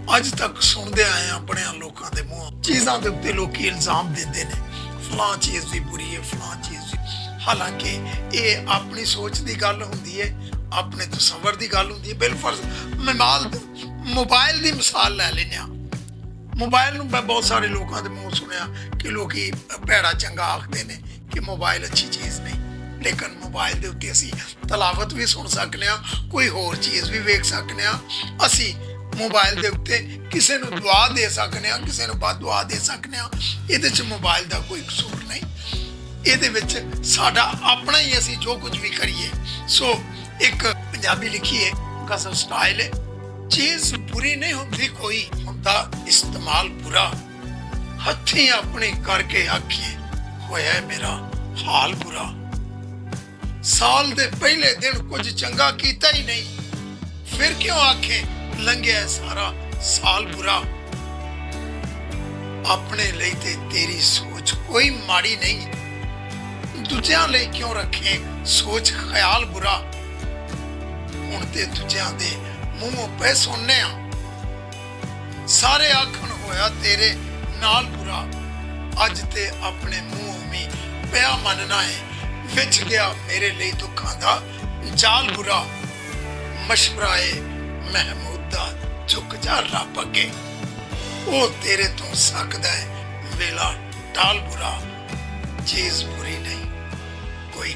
ਅੱਜ तक सुनते आए हैं अपने लोगों के मुँह चीज़ों के उत्ते लोग इल्जाम देते हैं फलां चीज़ भी बुरी है फलां चीज़ भी। हालांकि ये अपनी सोच की गल होंदी है, अपने तसव्वुर की गल होंदी है। बिलफर्ज मोबाइल की मिसाल लै लेने। मोबाइल नूं मैं बहुत सारे लोगों के मुँह सुनिया कि लोग भैड़ा चंगा आखते हैं कि मोबाइल अच्छी चीज़ नहीं, लेकिन मोबाइल के उत्ते असी तलावत भी सुन सकते हैं, कोई होर चीज़ भी वेख सकते हैं। असी मोबाइल के उत्ते किसी नूं दुआ दे सकते हैं, किसी नूं बददुआ दे सकते हैं। इहदे च मोबाइल का कोई कसूर नहीं, इहदे विच साडा अपना ही असी जो कुछ भी करिए। सो एक पंजाबी लिखी है गज़ल स्टाइल है, चीज़ बुरी नहीं होती कोई हुंदा इस्तेमाल बुरा, हथी अपने करके आखिए होया मेरा हाल बुरा। साल दे पहले दिन कुछ चंगा कीता ही नहीं, फिर क्यों आखे लंघिया सारा साल बुरा। अपने लिए ते तेरी सोच कोई माड़ी नहीं, दूजियां लिए क्यों रखे सोच ख्याल बुरा। हुण ते दूजियां दे मुंहों पे सुनने सारे आखण होया तेरे नाल बुरा। अज ते अपने मुंह में पिया मनना है, विच गया मेरे लिए दुखों का जाल बुरा। मशवराए महमूद दा झुक जा रब अगे, वो तेरे तो सकदा है वेला टाल बुरा। चीज बुरी नहीं कोई